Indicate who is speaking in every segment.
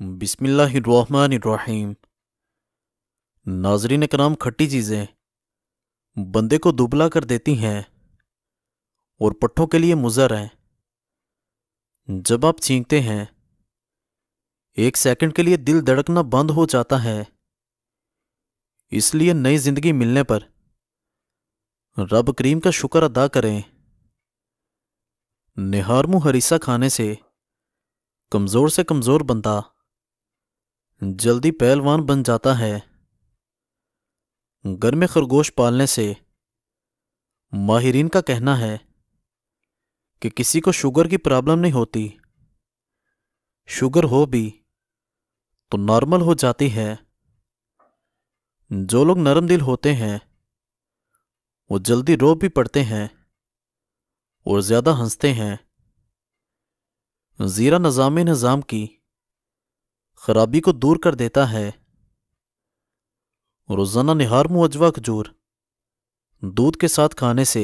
Speaker 1: बिस्मिल्लाहिर्रहमानिर्रहीम। नाज़रीन कराम, खट्टी चीज़ें बंदे को दुबला कर देती हैं और पट्ठों के लिए मुज़र हैं। जब आप छींकते हैं, एक सेकंड के लिए दिल धड़कना बंद हो जाता है। इसलिए नई ज़िंदगी मिलने पर रब करीम का शुक्र अदा करें। निहारमू हरीसा खाने से कमज़ोर बंदा जल्दी पहलवान बन जाता है। घर में खरगोश पालने से माहिरीन का कहना है कि किसी को शुगर की प्रॉब्लम नहीं होती। शुगर हो भी तो नॉर्मल हो जाती है। जो लोग नरम दिल होते हैं वो जल्दी रो भी पड़ते हैं और ज़्यादा हंसते हैं। ज़ीरा निज़ाम की खराबी को दूर कर देता है। रोज़ाना निहारमू अजवा खजूर दूध के साथ खाने से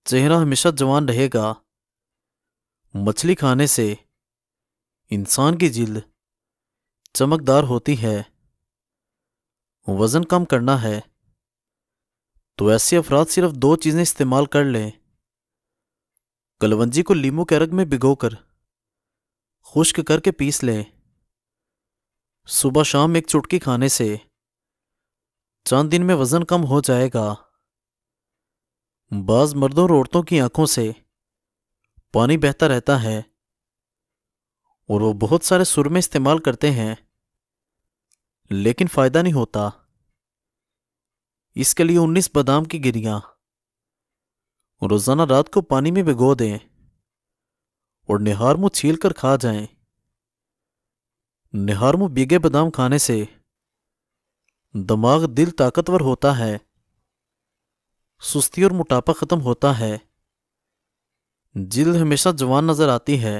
Speaker 1: चेहरा हमेशा जवान रहेगा। मछली खाने से इंसान की जिल्द चमकदार होती है। वज़न कम करना है तो ऐसे अफराद सिर्फ दो चीज़ें इस्तेमाल कर लें। कलवंजी को लीमू के रग में भिगोकर खुश्क करके पीस लें। सुबह शाम एक चुटकी खाने से चंद दिन में वज़न कम हो जाएगा। बाज़ मर्दों और औरतों की आंखों से पानी बहता रहता है और वो बहुत सारे सुरमे इस्तेमाल करते हैं, लेकिन फ़ायदा नहीं होता। इसके लिए 19 बादाम की गिरियाँ रोज़ाना रात को पानी में भिगो दें और निहारमू छील कर खा जाएं। निहारमू भीगे बादाम खाने से दिमाग दिल ताकतवर होता है। सुस्ती और मोटापा ख़त्म होता है। जिल्द हमेशा जवान नज़र आती है।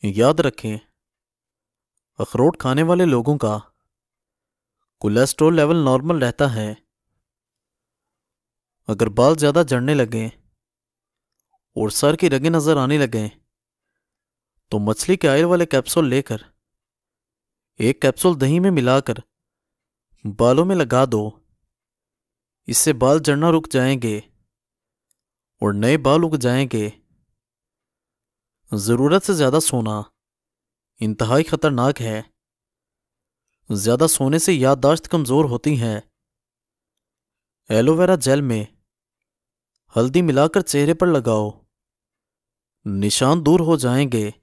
Speaker 1: याद रखें, अखरोट खाने वाले लोगों का कोलेस्ट्रॉल लेवल नॉर्मल रहता है। अगर बाल ज़्यादा झड़ने लगें और सर की रगें नज़र आने लगें तो मछली के ऑयल वाले कैप्सूल लेकर एक कैप्सूल दही में मिलाकर बालों में लगा दो। इससे बाल झड़ना रुक जाएंगे और नए बाल उग जाएंगे। ज़रूरत से ज़्यादा सोना इंतहाई ख़तरनाक है। ज़्यादा सोने से याददाश्त कमज़ोर होती है। एलोवेरा जेल में हल्दी मिलाकर चेहरे पर लगाओ, निशान दूर हो जाएंगे।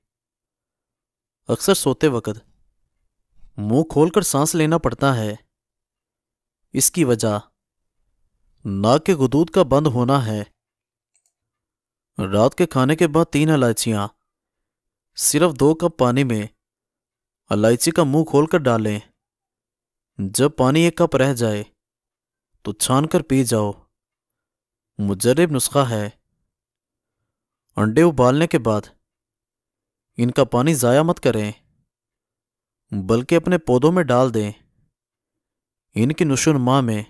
Speaker 1: अक्सर सोते वक्त मुंह खोलकर सांस लेना पड़ता है। इसकी वजह नाक के गुदूद का बंद होना है। रात के खाने के बाद 3 इलायचियाँ सिर्फ 2 कप पानी में इलायची का मुंह खोलकर डालें। जब पानी 1 कप रह जाए तो छान कर पी जाओ। मुजर्रब नुस्खा है। अंडे उबालने के बाद इनका पानी ज़ाया मत करें, बल्कि अपने पौधों में डाल दें। इनकी नुशोनुमा में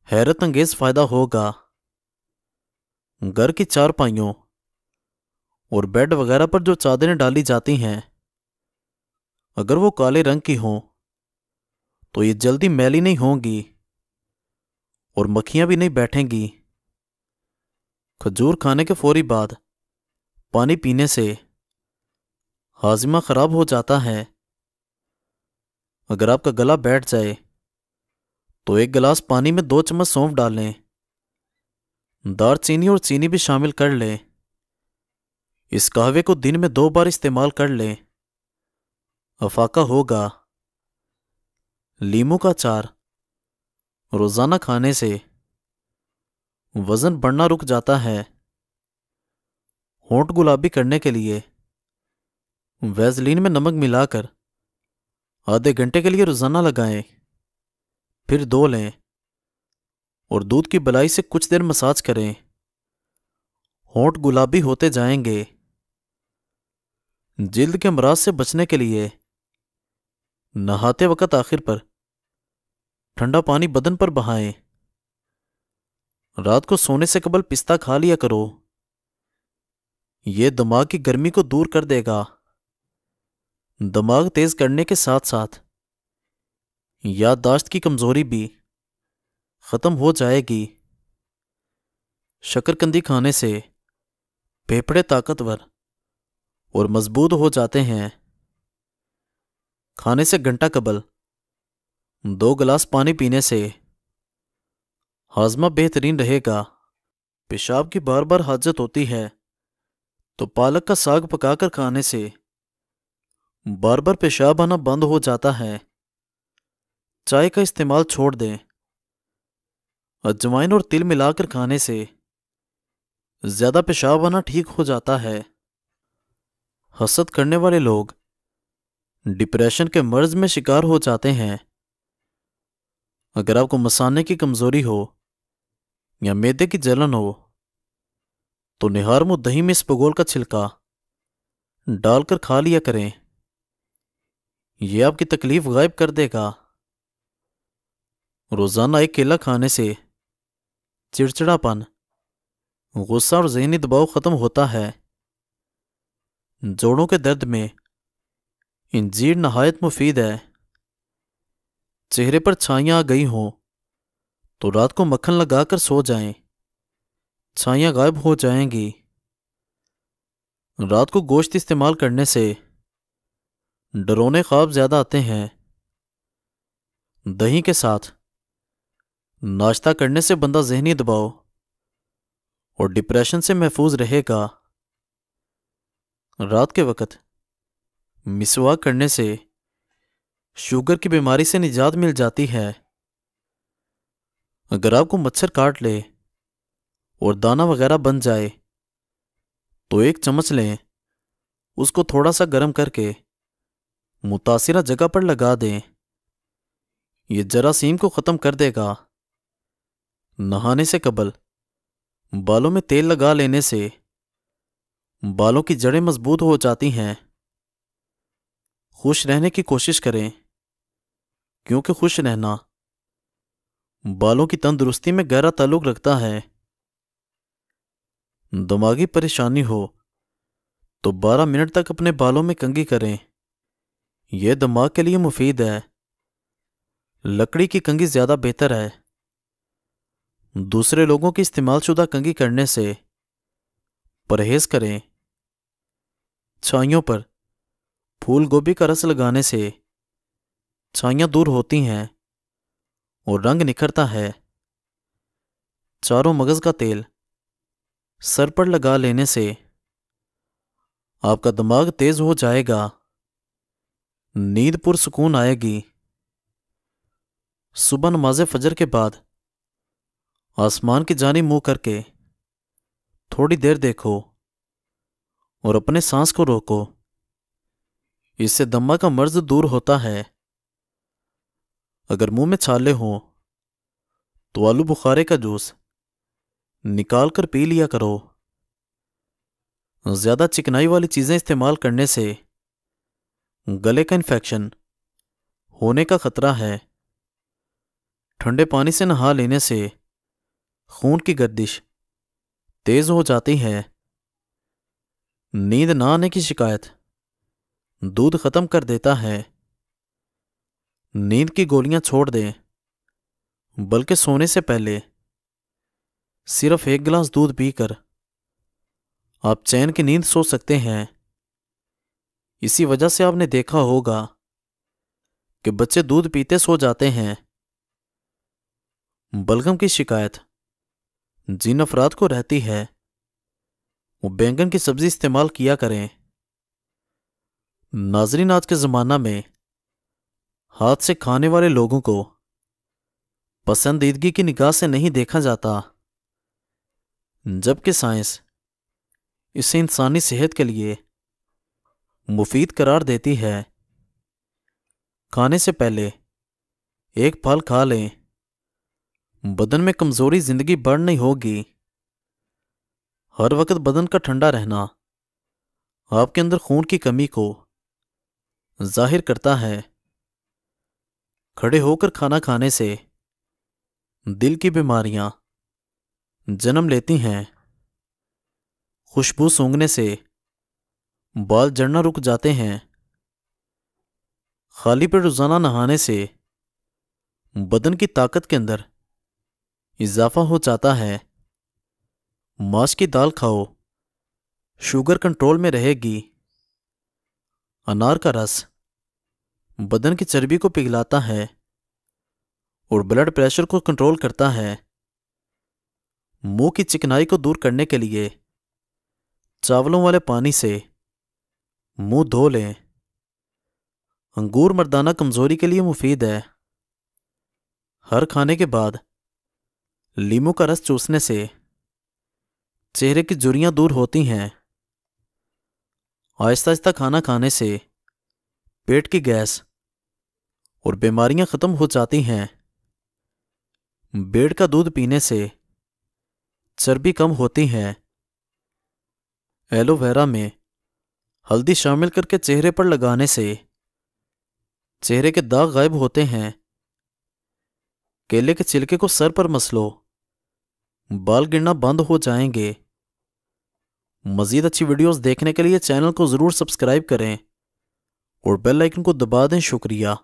Speaker 1: हैरत अंगेज फ़ायदा होगा। घर की चारपाइयों और बेड वगैरह पर जो चादरें डाली जाती हैं, अगर वो काले रंग की हों तो ये जल्दी मैली नहीं होंगी और मक्खियां भी नहीं बैठेंगी। खजूर खाने के फौरी बाद पानी पीने से हाजिमा खराब हो जाता है। अगर आपका गला बैठ जाए तो 1 गिलास पानी में 2 चम्मच सौंफ डालें। दारचीनी और चीनी भी शामिल कर लें। इस कहवे को दिन में 2 बार इस्तेमाल कर लें। अफाका होगा। लीमू का अचार रोज़ाना खाने से वज़न बढ़ना रुक जाता है। होंठ गुलाबी करने के लिए वैसलीन में नमक मिलाकर आधे घंटे के लिए रोज़ाना लगाएं, फिर धो लें और दूध की बलाई से कुछ देर मसाज करें। होंठ गुलाबी होते जाएंगे। जिल्द के अमराज से बचने के लिए नहाते वक्त आखिर पर ठंडा पानी बदन पर बहाएं। रात को सोने से कबल पिस्ता खा लिया करो। यह दिमाग की गर्मी को दूर कर देगा। दिमाग तेज करने के साथ साथ याददाश्त की कमजोरी भी खत्म हो जाएगी। शकरकंदी खाने से फेफड़े ताकतवर और मजबूत हो जाते हैं। खाने से घंटा कबल 2 गिलास पानी पीने से हाजमा बेहतरीन रहेगा। पेशाब की बार बार हाजत होती है तो पालक का साग पकाकर खाने से बार बार पेशाब आना बंद हो जाता है। चाय का इस्तेमाल छोड़ दें। अजवाइन और तिल मिलाकर खाने से ज्यादा पेशाब आना ठीक हो जाता है। हसद करने वाले लोग डिप्रेशन के मर्ज में शिकार हो जाते हैं। अगर आपको मसाने की कमजोरी हो या मैदे की जलन हो तो निहार मुंह दही में इसबगोल का छिलका डालकर खा लिया करें। यह आपकी तकलीफ गायब कर देगा। रोजाना एक केला खाने से चिड़चिड़ापन, गुस्सा और ज़हनी दबाव खत्म होता है। जोड़ों के दर्द में इंजीर नहायत मुफीद है। चेहरे पर छाइयां आ गई हों तो रात को मक्खन लगाकर सो जाएं, छाइयां गायब हो जाएंगी। रात को गोश्त इस्तेमाल करने से डरावने ख्वाब ज्यादा आते हैं। दही के साथ नाश्ता करने से बंदा ज़हनी दबाव और डिप्रेशन से महफूज रहेगा। रात के वक्त मिसवाक करने से शुगर की बीमारी से निजात मिल जाती है। अगर आपको मच्छर काट ले और दाना वगैरह बन जाए तो 1 चम्मच लें, उसको थोड़ा सा गर्म करके मुतासिरा जगह पर लगा दें। यह जरासीम को ख़त्म कर देगा। नहाने से कबल बालों में तेल लगा लेने से बालों की जड़ें मजबूत हो जाती हैं। खुश रहने की कोशिश करें क्योंकि खुश रहना बालों की तंदुरुस्ती में गहरा ताल्लुक रखता है। दिमागी परेशानी हो तो 12 मिनट तक अपने बालों में कंघी करें। यह दिमाग के लिए मुफीद है। लकड़ी की कंघी ज्यादा बेहतर है। दूसरे लोगों की इस्तेमाल शुदा कंघी करने से परहेज करें। छाइयों पर फूल गोभी का रस लगाने से छाइयां दूर होती हैं और रंग निखरता है। चारों मगज का तेल सर पर लगा लेने से आपका दिमाग तेज हो जाएगा, नींद पुरसुकून आएगी। सुबह नमाज फजर के बाद आसमान की जानिब मुंह करके थोड़ी देर देखो और अपने सांस को रोको। इससे दमा का मर्ज दूर होता है। अगर मुंह में छाले हों तो आलू बुखारे का जूस निकाल कर पी लिया करो। ज्यादा चिकनाई वाली चीजें इस्तेमाल करने से गले का इन्फेक्शन होने का खतरा है। ठंडे पानी से नहा लेने से खून की गर्दिश तेज हो जाती है। नींद ना आने की शिकायत दूध खत्म कर देता है। नींद की गोलियां छोड़ दें, बल्कि सोने से पहले सिर्फ 1 गिलास दूध पीकर आप चैन की नींद सो सकते हैं। इसी वजह से आपने देखा होगा कि बच्चे दूध पीते सो जाते हैं। बलगम की शिकायत जिन अफराद को रहती है वो बैंगन की सब्जी इस्तेमाल किया करें। नाजरीन, आज के ज़माना में हाथ से खाने वाले लोगों को पसंदीदगी की निगाह से नहीं देखा जाता, जबकि साइंस इसे इंसानी सेहत के लिए मुफीद करार देती है। खाने से पहले एक फल खा लें। बदन में कमजोरी जिंदगी भर नहीं होगी। हर वक्त बदन का ठंडा रहना आपके अंदर खून की कमी को जाहिर करता है। खड़े होकर खाना खाने से दिल की बीमारियां जन्म लेती हैं। खुशबू सूंघने से बाल झड़ना रुक जाते हैं। खाली पेट रोजाना नहाने से बदन की ताकत के अंदर इजाफा हो जाता है। मांस की दाल खाओ, शुगर कंट्रोल में रहेगी। अनार का रस बदन की चर्बी को पिघलाता है और ब्लड प्रेशर को कंट्रोल करता है। मुंह की चिकनाई को दूर करने के लिए चावलों वाले पानी से मुंह धो लें। अंगूर मर्दाना कमजोरी के लिए मुफीद है। हर खाने के बाद लीमू का रस चूसने से चेहरे की झुर्रियां दूर होती हैं। आहिस्ता आहिस्ता खाना खाने से पेट की गैस और बीमारियां खत्म हो जाती हैं। बेड़ का दूध पीने से चर्बी कम होती है। एलोवेरा में हल्दी शामिल करके चेहरे पर लगाने से चेहरे के दाग गायब होते हैं। केले के छिलके को सर पर मसलो, बाल गिरना बंद हो जाएंगे। मजीद अच्छी वीडियोस देखने के लिए चैनल को ज़रूर सब्सक्राइब करें और बेल आइकन को दबा दें। शुक्रिया।